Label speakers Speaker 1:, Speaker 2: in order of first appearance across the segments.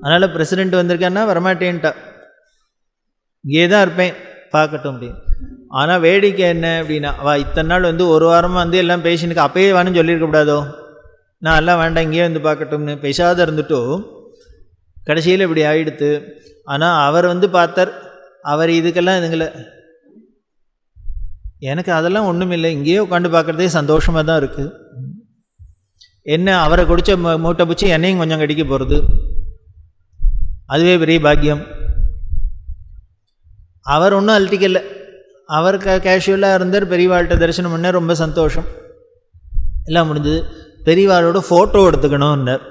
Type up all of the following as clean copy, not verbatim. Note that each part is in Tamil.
Speaker 1: அதனால் பிரசிடெண்ட் வந்திருக்கான்னா வரமாட்டேன்ட்டா, இங்கே தான் இருப்பேன் பார்க்கட்டும் அப்படின்னு. ஆனால் வேடிக்கை என்ன அப்படின்னா, அவள் இத்தனை நாள் வந்து ஒரு வாரமாக வந்து எல்லாம் பேஷண்ட்டுக்கு அப்பயே வேணும்னு சொல்லியிருக்கக்கூடாதோ, நான் எல்லாம் வேண்டாம் இங்கேயே வந்து பார்க்கட்டும்னு பேசாத இருந்துட்டோ கடைசியில் இப்படி ஆகிடுத்து. ஆனால் அவர் வந்து பார்த்தார், அவர் இதுக்கெல்லாம் இதுங்களை எனக்கு அதெல்லாம் ஒன்றும் இல்லை, இங்கேயே உட்காந்து பார்க்குறதே சந்தோஷமாக தான் இருக்குது. என்ன அவரை குடித்த மூட்டை பிடிச்சி என்னையும் கொஞ்சம் கடிக்க போகிறது, அதுவே பெரிய பாக்கியம். அவர் ஒன்றும் அழட்டிக்கல, அவர் கேஷுவலாக இருந்தார், பெரியவாள்கிட்ட தரிசனம் பண்ண ரொம்ப சந்தோஷம், எல்லாம் முடிஞ்சது. பெரியவாளோட ஃபோட்டோ எடுத்துக்கணும்னார்.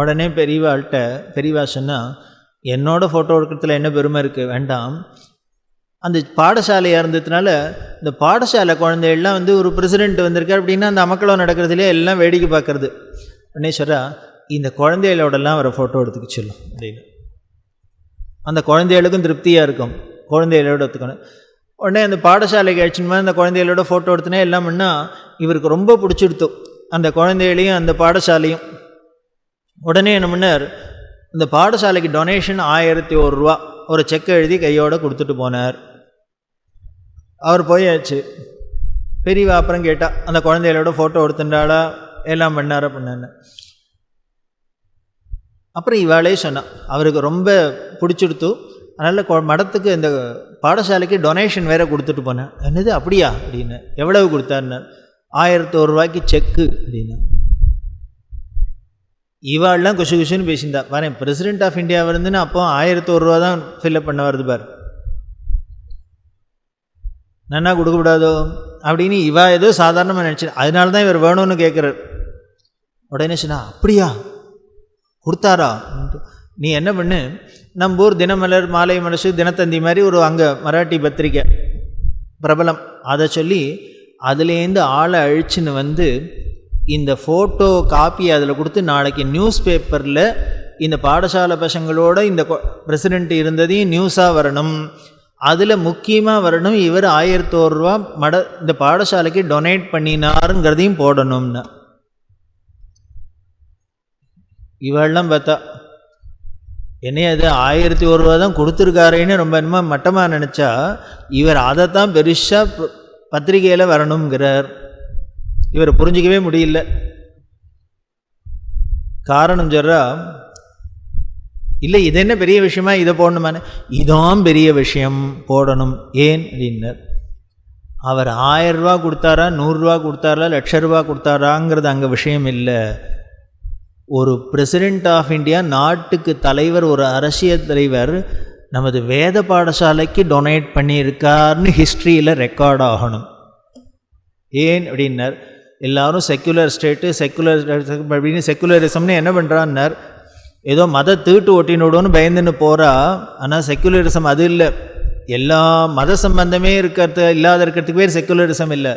Speaker 1: உடனே பெரியவா சொன்னால், என்னோட ஃபோட்டோ எடுக்கிறதுல என்ன பெருமை இருக்குது, வேண்டாம். அந்த பாடசாலையாக இருந்ததுனால இந்த பாடசாலை குழந்தைகள்லாம் வந்து ஒரு பிரசிடெண்ட் வந்திருக்கார் அப்படின்னா அந்த அமக்களம் நடக்கிறதுலே எல்லாம் வேடிக்கை பார்க்குறது. உடனே சொல்கிறா, இந்த குழந்தைகளோடலாம் அவரை ஃபோட்டோ எடுத்துக்க சொல்லும் அப்படின்னு. அந்த குழந்தைகளுக்கும் திருப்தியாக இருக்கும், குழந்தைகளோட எடுத்துக்கணும். உடனே அந்த பாடசாலைக்கு அழைச்சின்னு அந்த குழந்தைகளோட ஃபோட்டோ எடுத்துனே எல்லாம் பண்ணால் இவருக்கு ரொம்ப பிடிச்சிடுத்தோம் அந்த குழந்தைகளையும் அந்த பாடசாலையும். உடனே என்ன பண்ணார், இந்த பாடசாலைக்கு டொனேஷன் 1001 ரூபா ஒரு செக் எழுதி கையோடு கொடுத்துட்டு போனார். அவர் போயாச்சு. பெரியவா அப்புறம் கேட்டால், அந்த குழந்தைகளோட ஃபோட்டோ எடுத்துட்டாளா, எல்லாம் பண்ணார பண்ணான்னு. அப்புறம் இவாளே சொன்னான், அவருக்கு ரொம்ப பிடிச்சிடுத்து, அதனால் மடத்துக்கு இந்த பாடசாலைக்கு டொனேஷன் வேறு கொடுத்துட்டு போனேன். என்னது அப்படியா அப்படின்னு. எவ்வளவு கொடுத்தாருன்னு. 1001 ரூபாய்க்கு செக்கு அப்படின்னு. இவாள்லாம் குஷு குஷுன்னு பேசியிருந்தா. வரேன், பிரசிடென்ட் ஆஃப் இந்தியா வருதுன்னு அப்போ 1001 ரூபா தான் ஃபில்அப் பண்ண வருது பார், நன்னா கொடுக்கக்கூடாதோ அப்படின்னு இவா ஏதோ சாதாரணமாக நினச்சி, அதனால தான் இவர் வேணும்னு கேட்குறார். உடனே சொன்னா, அப்படியா கொடுத்தாரா, நீ என்ன பண்ணு, நம்ம ஊர் தினமலர், மாலை மனசு, தினத்தந்தி மாதிரி ஒரு அங்கே மராட்டி பத்திரிக்கை பிரபலம், அதை சொல்லி அதுலேருந்து ஆளை அழிச்சுன்னு வந்து இந்த ஃபோட்டோ காப்பி அதில் கொடுத்து நாளைக்கு நியூஸ் பேப்பரில் இந்த பாடசாலை பசங்களோட இந்த பிரசிடெண்ட் இருந்ததையும் நியூஸாக வரணும், அதில் முக்கியமாக வரணும், இவர் 1001 ரூபா இந்த பாடசாலைக்கு டொனேட் பண்ணினாருங்கிறதையும் போடணும்னா. இவெல்லாம் பார்த்தா என்னைய அது 1001 ரூபா தான் கொடுத்துருக்காருன்னு ரொம்ப என்னமோ மட்டமாக நினச்சா, இவர் அதை தான் பெருசாக பத்திரிகையில் வரணுங்கிறார். இவர் புரிஞ்சிக்கவே முடியல. காரணம் சொல்கிறா, இல்லை இது என்ன பெரிய விஷயமா இதை போடணுமானே, இதான் பெரிய விஷயம் போடணும். ஏன் அப்படின்னார். அவர் 1000 ரூபா கொடுத்தாரா, 100 ரூபா கொடுத்தாரா, 1,00,000 ரூபா கொடுத்தாராங்கிறது அங்கே விஷயம் இல்லை. ஒரு பிரசிடெண்ட் ஆஃப் இந்தியா, நாட்டுக்கு தலைவர், ஒரு அரசியல் தலைவர் நமது வேத பாடசாலைக்கு டொனேட் பண்ணியிருக்காருன்னு ஹிஸ்ட்ரியில் ரெக்கார்ட் ஆகணும். ஏன் அப்படின்னார். எல்லாரும் செக்குலர் ஸ்டேட்டு, செக்குலர் அப்படின்னு செக்குலரிசம்னு என்ன பண்ணுறான்னார், ஏதோ மத தீட்டு ஒட்டினோடுன்னு பயந்துன்னு போகிறா. ஆனால் செக்குலரிசம் அது இல்லை. எல்லா மத சம்பந்தமே இல்லாத இருக்கிறதுக்கு பேர் செக்குலரிசம் இல்லை.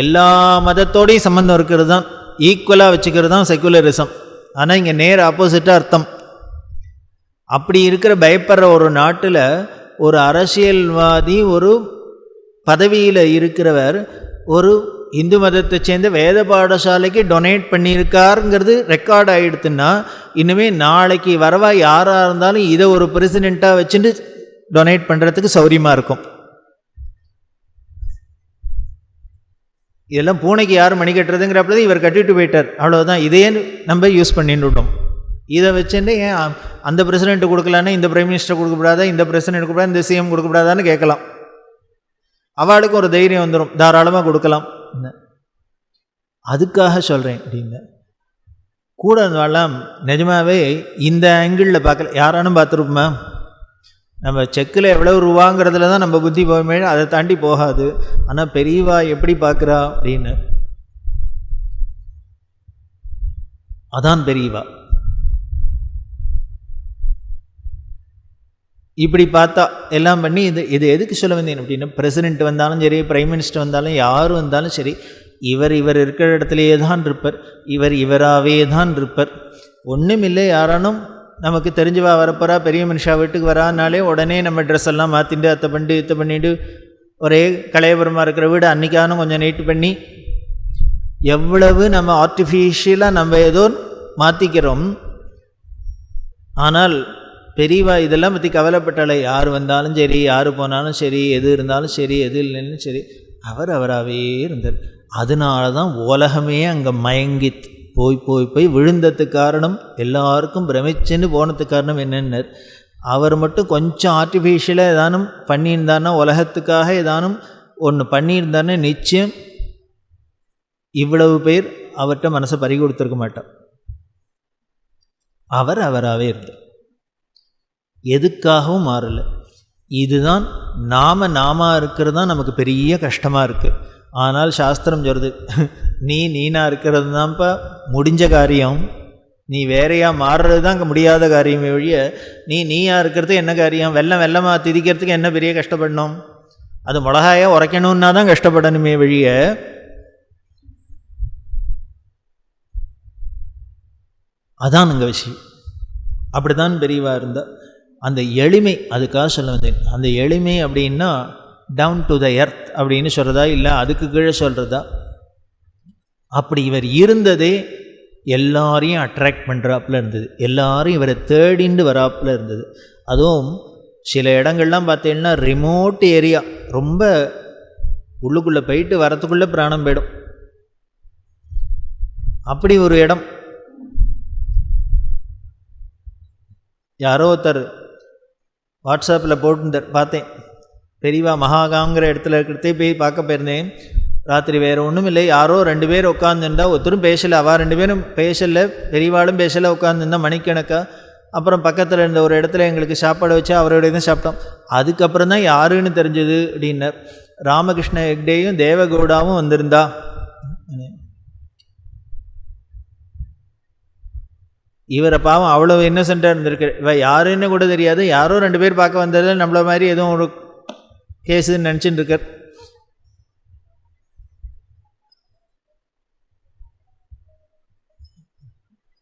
Speaker 1: எல்லா மதத்தோடையும் சம்பந்தம் இருக்கிறது தான், ஈக்குவலாக வச்சுக்கிறது தான் செக்குலரிசம். ஆனால் இங்கே நேர் ஆப்போசிட்டாக அர்த்தம். அப்படி இருக்கிற பயப்படுற ஒரு நாட்டில் ஒரு அரசியல்வாதி, ஒரு பதவியில் இருக்கிறவர், ஒரு இந்து மதத்தை சேர்ந்த வேத பாடசாலைக்கு டொனேட் பண்ணியிருக்காருங்கிறது ரெக்கார்ட் ஆகிடுதுன்னா, இனிமே நாளைக்கு வரவா யாராக இருந்தாலும் இதை ஒரு பிரசிடெண்ட்டாக வச்சுட்டு டொனேட் பண்ணுறதுக்கு சௌரியமாக இருக்கும். இதெல்லாம் பூனைக்கு யார் மணி கட்டுறதுங்கிறப்பதான் இவர் கட்டிட்டு போயிட்டார், அவ்வளோதான். இதையே நம்ம யூஸ் பண்ணிட்டுட்டோம். இதை வச்சுட்டு ஏன் அந்த பிரசிடெண்ட்டு கொடுக்கலான்னு இந்த பிரைம் மினிஸ்டர் கொடுக்கக்கூடாதா, இந்த பிரசிடெண்ட் கொடுக்கக்கூடாது, இந்த சிஎம் கொடுக்கக்கூடாதான்னு கேட்கலாம். அவளுக்கு ஒரு தைரியம் வந்துடும், தாராளமாக கொடுக்கலாம். அதுக்காக சொல்கிறேன் அப்படின்னு. கூட இருந்தாலும் நிஜமாகவே இந்த ஆங்கிளில் பார்க்கல, யாரானும் பார்த்துருப்போமா? நம்ம செக்கில் எவ்வளோ ரூபாங்கிறதுல தான் நம்ம புத்தி போகுமே, அதை தாண்டி போகாது. ஆனால் பெரியவா எப்படி பார்க்குறா அப்படின்னு, அதான் பெரியவா. இப்படி பார்த்தா எல்லாம் பண்ணி இது எதுக்கு சொல்ல வந்தேன் அப்படின்னா, பிரசிடெண்ட் வந்தாலும் சரி, பிரைம் மினிஸ்டர் வந்தாலும், யார் வந்தாலும் சரி, இவர் இருக்கிற இடத்துலையே தான் இருப்பார், இவராகவே தான் இருப்பார். ஒன்றும் இல்லை, யாரானும் நமக்கு தெரிஞ்சவா வரப்போறா, பெரிய மனுஷா வீட்டுக்கு வரானாலே உடனே நம்ம ட்ரெஸ் எல்லாம் மாற்றிட்டு அத்தை பண்ணிட்டு இத்தை பண்ணிவிட்டு ஒரே கலையபுரமாக இருக்கிற வீடு அன்றைக்கானும் கொஞ்சம் நீட்டு பண்ணி, எவ்வளவு நம்ம ஆர்டிஃபிஷியலாக நம்ம ஏதோ மாற்றிக்கிறோம். ஆனால் பெரியவா இதெல்லாம் பற்றி கவலைப்பட்டாலே, யார் வந்தாலும் சரி, யார் போனாலும் சரி, எது இருந்தாலும் சரி, எது இல்லைன்னு சரி, அவராகவே இருந்தார். அதனால தான் உலகமே அங்கே மயங்கி போய் விழுந்ததுக்கு காரணம், எல்லாருக்கும் பிரமிச்சுன்னு போனதுக்கு காரணம் என்னென்ன, அவர் மட்டும் கொஞ்சம் ஆர்டிஃபிஷியலாக ஏதானும் பண்ணியிருந்தாருன்னா, உலகத்துக்காக ஏதானும் ஒன்று பண்ணியிருந்தாருன்னு நிச்சயம் இவ்வளவு பேர் அவர்கிட்ட மனசை பறி கொடுத்துருக்க மாட்டார். அவராகவே இருந்தார், எதுக்காகவும் மாறலை. இதுதான் நாம இருக்கிறது தான் நமக்கு பெரிய கஷ்டமாக இருக்குது. ஆனால் சாஸ்திரம் சொல்கிறது, நீனா இருக்கிறது தான்ப்பா முடிஞ்ச காரியம், நீ வேறையாக மாறுறது தான் முடியாத காரியமே ஒழிய, நீயா இருக்கிறது என்ன காரியம்? வெள்ளமாக திதிக்கிறதுக்கு என்ன பெரிய கஷ்டப்படணும்? அது மிளகாயாக உரைக்கணுன்னா தான் கஷ்டப்படணுமே வழிய, அதான் அங்கே விஷயம். அப்படி தான் பெரியவா இருந்தால். அந்த எளிமை, அதுக்காக சொல்ல வந்தேன். அந்த எளிமை அப்படின்னா டவுன் டு த எர்த் அப்படின்னு சொல்கிறதா, இல்லை அதுக்கு கீழே சொல்கிறதா? அப்படி இவர் இருந்ததே எல்லாரையும் அட்ராக்ட் பண்ணுறாப்புல இருந்தது, எல்லாரும் இவரை தேடிண்டு வராப்புல இருந்தது. அதுவும் சில இடங்கள்லாம் பார்த்தீங்கன்னா ரிமோட் ஏரியா, ரொம்ப உள்ளுக்குள்ளே போயிட்டு வரத்துக்குள்ளே பிராணம் போயிடும். அப்படி ஒரு இடம். யாரோ ஒருத்தர் வாட்ஸ்அப்பில் போட்டுருந்தார், பார்த்தேன். பெரியவா மகாகாங்கிற இடத்துல இருக்கிறதே போய் பார்க்க போயிருந்தேன். ராத்திரி வேறு ஒன்றும் இல்லை, யாரோ 2 பேர் உட்காந்துருந்தா, ஒருத்தரும் பேசலை, அவள் 2 பேரும் பேசலை, பெரியவாளும் பேசலை, உட்காந்துருந்தா மணிக்கணக்கா. அப்புறம் பக்கத்தில் இருந்த ஒரு இடத்துல எங்களுக்கு சாப்பாடு வச்சா அவரோடைய தான் சாப்பிட்டோம். அதுக்கப்புறம் தான் யாருன்னு தெரிஞ்சது அப்படின்னார். ராமகிருஷ்ண ஹெக்டேயும் தேவகவுடாவும் வந்திருந்தா. இவரை பாவம் அவ்வளோ இன்னசென்ட்டாக இருந்திருக்கு. இவ யாருன்னு கூட தெரியாது, யாரோ 2 பேர் பார்க்க வந்ததில் நம்மள மாதிரி எதுவும் ஒரு கேஸுன்னு நினச்சிட்டு இருக்கார்.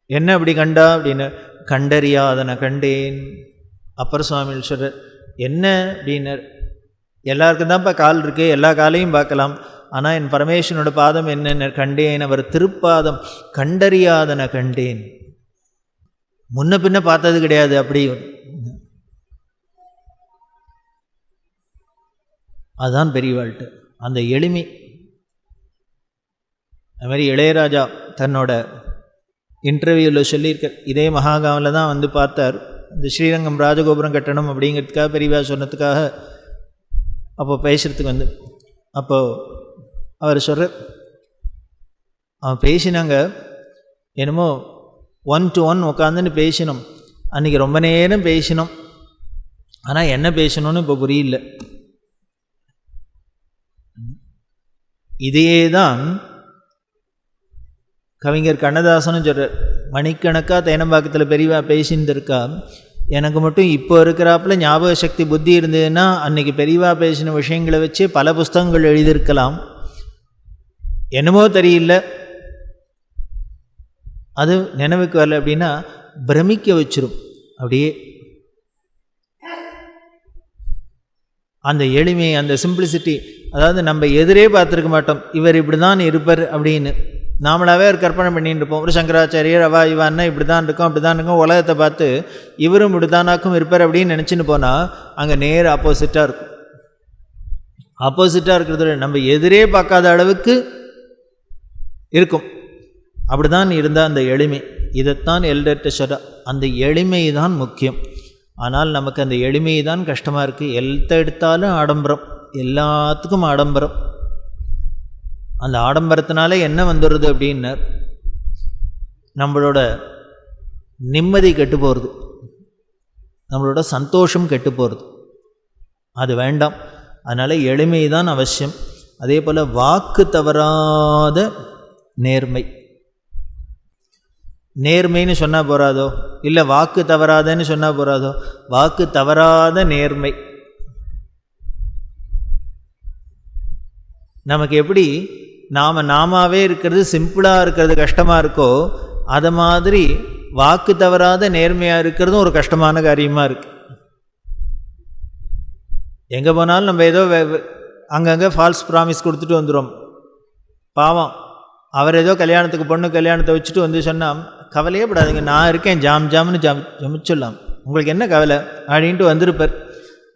Speaker 1: என்ன அப்படி கண்டா அப்படின்னு, கண்டறியாதன கண்டேன். அப்பர் சுவாமிகள் சொல்கிறார், என்ன அப்படின்னார், எல்லாருக்கும் தான்ப்பா கால் இருக்கு, எல்லா காலையும் பார்க்கலாம், ஆனால் என் பரமேஸ்வரனோட பாதம் என்னென்ன கண்டேன், அவர் திருப்பாதம் கண்டறியாதன கண்டேன். முன்ன பின்ன பார்த்தது கிடையாது. அப்படி அதுதான் பெரியவாழ்ட்டு அந்த எளிமை. அது மாதிரி இளையராஜா தன்னோட இன்டர்வியூவில் சொல்லியிருக்க, இதே மகாகாவில் தான் வந்து பார்த்தார். இந்த ஸ்ரீரங்கம் ராஜகோபுரம் கட்டணும் அப்படிங்கிறதுக்காக பெரியவா சொன்னதுக்காக அப்போ பேசுகிறதுக்கு வந்து, அப்போது அவர் சொல்கிற, அவன் பேசினாங்க என்னமோ 1-to-1 உட்காந்துன்னு பேசினோம். அன்றைக்கி ரொம்ப நேரம் பேசினோம், ஆனால் என்ன பேசணும்னு இப்போ புரியல. இதே தான் கவிஞர் கண்ணதாசனும் சொல்கிறார். மணிக்கணக்காக தேனம்பாக்கத்தில் பெரியவா பேசின்னு இருக்கா, எனக்கு மட்டும் இப்போ இருக்கிறாப்புல ஞாபக சக்தி புத்தி இருந்ததுன்னா அன்றைக்கி பெரியவா பேசின விஷயங்களை வச்சு பல புஸ்தகங்கள் எழுதியிருக்கலாம். என்னமோ தெரியல, அது நினைவுக்கு வரல. அப்படின்னா பிரமிக்க வச்சிரும். அப்படியே அந்த எளிமை, அந்த சிம்பிளிசிட்டி. அதாவது நம்ம எதிரே பார்த்துருக்க மாட்டோம், இவர் இப்படி தான் இருப்பார் அப்படின்னு. நாமளாகவே ஒரு கற்பனை பண்ணிட்டு இருப்போம். ஒரு சங்கராச்சாரியர் இவா அண்ணா இப்படி தான் இருக்கும், அப்படி தான் இருக்கும், உலகத்தை பார்த்து இவரும் இப்படி தானாக்கும் இருப்பார் அப்படின்னு நினச்சின்னு போனால் அங்கே நேர் ஆப்போசிட்டாக இருக்கும். ஆப்போசிட்டாக இருக்கிறது நம்ம எதிரே பார்க்காத அளவுக்கு இருக்கும். அப்படி தான் இருந்தால் அந்த எளிமை. இதைத்தான் எல்டர்ட்ட சொல்ற, அந்த எளிமை தான் முக்கியம். ஆனால் நமக்கு அந்த எளிமை தான் கஷ்டமாக இருக்குது. எடுத்தாலும் ஆடம்பரம், எல்லாத்துக்கும் ஆடம்பரம். அந்த ஆடம்பரத்தினால என்ன வந்துடுறது அப்படின்னார், நம்மளோட நிம்மதி கெட்டு போகிறது, நம்மளோட சந்தோஷம் கெட்டு போகிறது. அது வேண்டாம். அதனால் எளிமை தான் அவசியம். அதே போல் வாக்கு தவறாத நேர்மை. நேர்மைன்னு சொன்னால் போகாதோ, இல்லை வாக்கு தவறாதன்னு சொன்னால் போகாதோ, வாக்கு தவறாத நேர்மை. நமக்கு எப்படி நாமாவே இருக்கிறது சிம்பிளாக இருக்கிறது கஷ்டமாக இருக்கோ, அதை மாதிரி வாக்கு தவறாத நேர்மையாக இருக்கிறதும் ஒரு கஷ்டமான காரியமாக இருக்குது. எங்கே போனாலும் நம்ம ஏதோ அங்கங்கே ஃபால்ஸ் ப்ராமிஸ் கொடுத்துட்டு வந்துடும். பாவம் அவர் ஏதோ கல்யாணத்துக்கு பொண்ணு கல்யாணத்தை வச்சுட்டு வந்து சொன்னால் கவலையே படாதீங்க, நான் இருக்கேன், ஜாம்னு ஜமிச்சிடலாம், உங்களுக்கு என்ன கவலை அப்படின்ட்டு வந்திருப்பார்.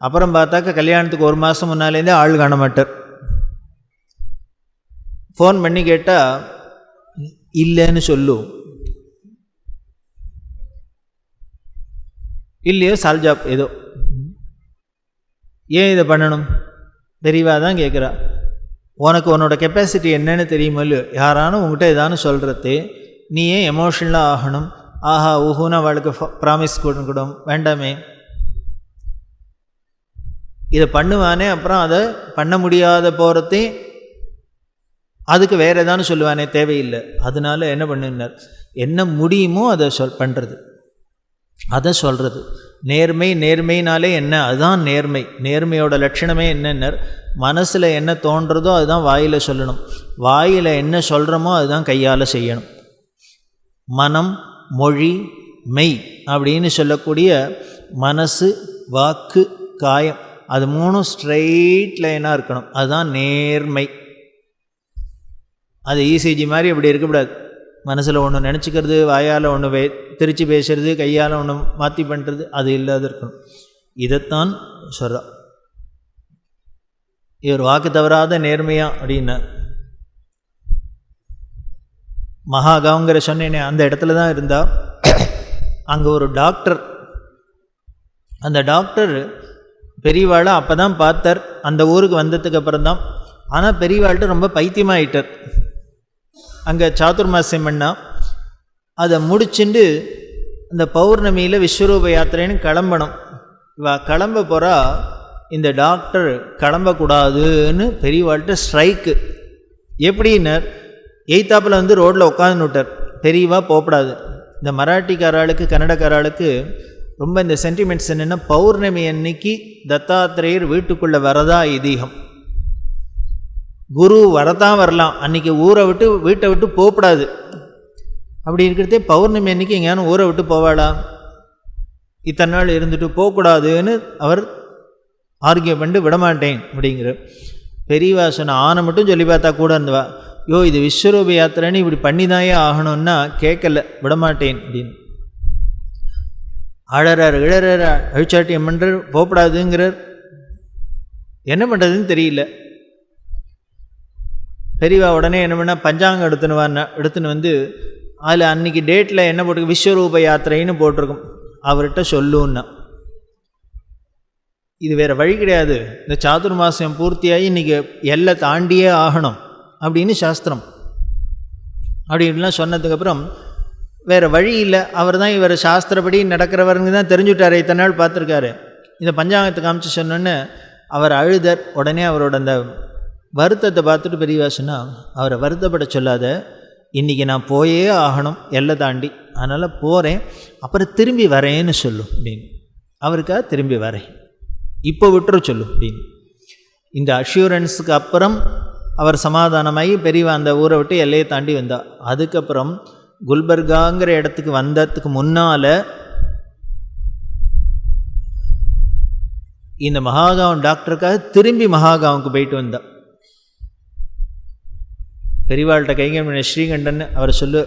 Speaker 1: அப்புறம் பார்த்தாக்க கல்யாணத்துக்கு 1 மாதம் முன்னாலேருந்தே ஆள் காண மாட்டார். ஃபோன் பண்ணி கேட்டால் இல்லைன்னு சொல்லும். இல்லையோ சால்ஜாப் ஏதோ. ஏன் இதை பண்ணணும்? தெரியவா தான் கேட்குறா. உனக்கு உன்னோட கெப்பாசிட்டி என்னன்னு தெரியுமோ இல்லையோ, யாரானும் உங்கள்கிட்ட ஏதானு சொல்கிறது, நீ ஏன் எமோஷனலாக ஆகணும்? ஆஹா ஊஹூன்னு அவளுக்கு ப்ராமிஸ் கொடுக்கணும் வேண்டாமே. இதை பண்ணுவானே, அப்புறம் அதை பண்ண முடியாத போகிறதே அதுக்கு வேறு ஏதானு சொல்லுவானே, தேவையில்லை. அதனால என்ன பண்ணுனார், என்ன முடியுமோ அதை பண்ணுறது, அதை சொல்கிறது. நேர்மைனாலே என்ன, அதுதான் நேர்மை. நேர்மையோட லட்சணமே என்னன்னர், மனசில் என்ன தோன்றதோ அதுதான் வாயில் சொல்லணும், வாயில் என்ன சொல்கிறோமோ அதுதான் கையால் செய்யணும். மனம் மொழி மெய் அப்படின்னு சொல்லக்கூடிய மனசு வாக்கு காயம், அது 3 ஸ்ட்ரெயிட் லைனாக இருக்கணும், அதுதான் நேர்மை. அது இசிஜி மாதிரி அப்படி இருக்கக்கூடாது. மனசில் ஒன்று நினச்சிக்கிறது, வாயால் ஒன்று திருச்சி பேசுறது, கையால் ஒன்று மாற்றி பண்ணுறது, அது இல்லாத இருக்கணும். இதைத்தான் சொல்கிறா. இவர் வாக்கு தவறாத நேர்மையா அப்படின்னா, மகாகாங்கிற சொன்னேனே அந்த இடத்துல தான் இருந்தால். அங்கே ஒரு டாக்டர், அந்த டாக்டர் பெரியவாளை அப்போ தான் பார்த்தார், அந்த ஊருக்கு வந்ததுக்கு அப்புறம் தான். ஆனால் பெரியவாள்கிட்ட ரொம்ப பைத்தியமாகிட்டார். அங்கே சாதுர்மாசியம் பண்ணா, அதை முடிச்சுட்டு அந்த பௌர்ணமியில் விஸ்வரூப யாத்திரைன்னு கிளம்பணும். கிளம்ப போகிறா, இந்த டாக்டர் கிளம்பக்கூடாதுன்னு பெரியவாள்கிட்ட ஸ்ட்ரைக்கு. எப்படின்னர், எய்த்தாப்பில் வந்து ரோட்டில் உட்காந்து விட்டார். பெரியவா போகக்கூடாது. இந்த மராட்டிக்காராளுக்கு கன்னடக்காராளுக்கு ரொம்ப இந்த சென்டிமெண்ட்ஸ் என்னென்னா, பௌர்ணமி அன்னைக்கு தத்தாத்திரேயர் வீட்டுக்குள்ளே வரதா ஐதீகம். குரு வரதான் வரலாம், அன்றைக்கி வீட்டை விட்டு போகக்கூடாது. அப்படி இருக்கிறதே பௌர்ணமி அன்றைக்கி எங்கேயானு ஊரை விட்டு போவாளா? இத்தனை நாள் இருந்துட்டு போகக்கூடாதுன்னு அவர் ஆர்கியூ பண்ணிட்டு விடமாட்டேன் அப்படிங்கிற. பெரியவா சொன்ன ஆனை மட்டும் சொல்லி பார்த்தா கூட இருந்தவா, யோ இது விஸ்வரூப யாத்திரைன்னு இப்படி பண்ணிதாயே ஆகணும்னா கேட்கல, விடமாட்டேன் அப்படின்னு அழறார். அழிச்சாட்டியம் பண்ணுறார், போகக்கூடாதுங்கிறார். என்ன பண்ணுறதுன்னு தெரியல. பெரியவா உடனே என்ன பண்ணால் பஞ்சாங்கம் எடுத்துன்னு வந்து அதில் அன்றைக்கி டேட்டில் என்ன போட்டிருக்கு, விஸ்வரூப யாத்திரைன்னு போட்டிருக்கும், அவர்கிட்ட சொல்லுன்னா. இது வேறு வழி கிடையாது, இந்த சாதுர்மாசியம் பூர்த்தியாகி இன்றைக்கி எல்லை தாண்டியே ஆகணும் அப்படின்னு சாஸ்திரம். அப்படின்லாம் சொன்னதுக்கப்புறம் வேறு வழி இல்லை. அவர் தான் இவர் சாஸ்திரப்படி நடக்கிறவருங்க தான் தெரிஞ்சுட்டார், இத்தனை நாள் பார்த்துருக்காரு. இதை பஞ்சாங்கத்தை காமிச்சு சொன்னோன்னு அவர் அழுதர். உடனே அவரோட அந்த வருத்தத்தை பார்த்துட்டு பெரியவா சொன்னால், அவரை வருத்தப்பட சொல்லாத, இன்றைக்கி நான் போயே ஆகணும் எல்லை தாண்டி, அதனால் போகிறேன், அப்புறம் திரும்பி வரேன்னு சொல்லும் அப்படின்னு. அவருக்காக திரும்பி வரேன், இப்போ விட்டுற சொல்லும் அப்படின்னு. இந்த அஷ்யூரன்ஸுக்கு அப்புறம் அவர் சமாதானமாகி பெரியவா அந்த ஊரை விட்டு எல்லையை தாண்டி வந்தார். அதுக்கப்புறம் குல்பர்காங்கிற இடத்துக்கு வந்ததுக்கு முன்னால் இந்த மகாகாவன் டாக்டருக்காக திரும்பி மகாகாவுக்கு போயிட்டு வந்தார். பெரியவாள்கிட்ட கைங்கமணி ஸ்ரீகண்டன் அவர் சொல்லு,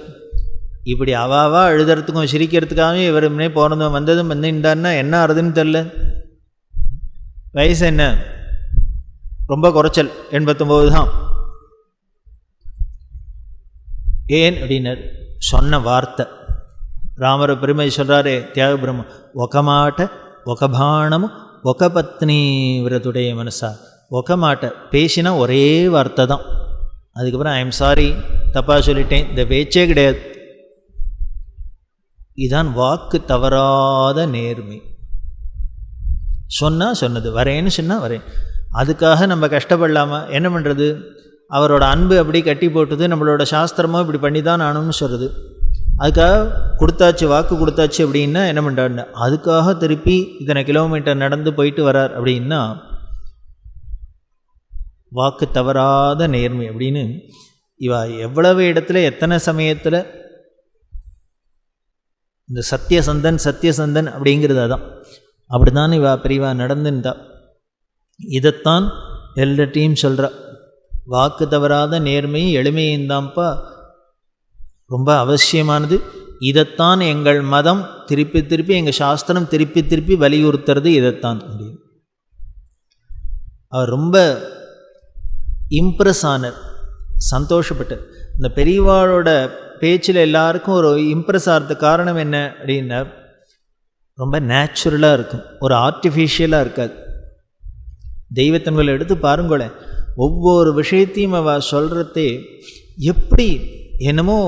Speaker 1: இப்படி அவாவா எழுதுறதுக்கும் சிரிக்கிறதுக்காகவே இவர் முன்னே போனதும் வந்ததும் வந்துட்டான்னா என்ன ஆறுதுன்னு தெரில. வயசு என்ன, ரொம்ப குறைச்சல், 89 தான். ஏன் அப்படின்னார். சொன்ன வார்த்தை ராமர பெருமை சொல்கிறாரே தியாக பிரம்ம, ఒక మాట ఒక బాణము ఒక பத்னி விரதுடைய மனசா. ఒక మాట பேசினா ஒரே வார்த்தை தான், அதுக்கப்புறம் ஐ எம் சாரி தப்பாக சொல்லிட்டேன், இந்த பேச்சே கிடையாது. இதுதான் வாக்கு தவறாத நேர்மை. சொன்னால் சொன்னது, வரேன்னு சொன்னால் வரேன். அதுக்காக நம்ம கஷ்டப்படலாமா? என்ன பண்ணுறது? அவரோட அன்பு அப்படி கட்டி போட்டுது, நம்மளோட சாஸ்திரமோ இப்படி பண்ணி தான் நானும்னு சொல்கிறது. அதுக்காக கொடுத்தாச்சு, வாக்கு கொடுத்தாச்சு அப்படின்னா என்ன பண்ணுறாருன்னு, அதுக்காக திருப்பி இத்தனை கிலோமீட்டர் நடந்து போயிட்டு வரார் அப்படின்னா வாக்கு தவறாத நேர்மை அப்படின்னு. இவா எவ்வளவு இடத்துல எத்தனை சமயத்தில் இந்த சத்தியசந்தன் அப்படிங்கிறது அதான். அப்படி தான் இவா பெரியவா நடந்துட்டா. இதைத்தான் எல்லாத்தையும் சொல்கிறா. வாக்கு தவறாத நேர்மையும் எளிமையும் தான்ப்பா ரொம்ப அவசியமானது. இதைத்தான் எங்கள் மதம் திருப்பி திருப்பி, எங்கள் சாஸ்திரம் திருப்பி திருப்பி வலியுறுத்துறது இதைத்தான் அப்படின்னு. அவர் ரொம்ப இம்ப்ரெஸ் ஆனார், சந்தோஷப்பட்டார். இந்த பெரியவாளோட பேச்சில் எல்லாருக்கும் ஒரு இம்ப்ரெஸ் ஆகிறதுக்கு காரணம் என்ன அப்படின்னா, ரொம்ப நேச்சுரலாக இருக்கும், ஒரு ஆர்டிஃபிஷியலாக இருக்காது. தெய்வத்தன்களை எடுத்து பாருங்களேன், ஒவ்வொரு விஷயத்தையும் அவ சொல்கிறதே எப்படி என்னமோ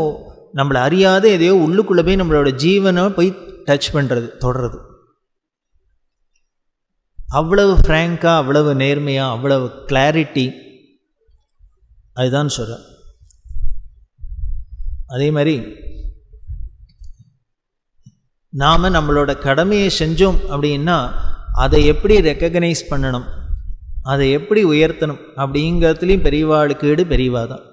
Speaker 1: நம்மளை அறியாத எதையோ உள்ளுக்குள்ளே போய் நம்மளோட ஜீவனை போய் டச் பண்ணுறது, தொடர்றது. அவ்வளவு ஃப்ராங்காக, அவ்வளவு நேர்மையாக, அவ்வளவு கிளாரிட்டி, அதுதான் சொல்கிறேன். அதே மாதிரி நாம் நம்மளோட கடமையை செஞ்சோம் அப்படின்னா அதை எப்படி ரெக்கக்னைஸ் பண்ணணும், அதை எப்படி உயர்த்தணும் அப்படிங்கிறதுலையும் பெரியவாளுக்கு ஈடு பெரியவா தான்.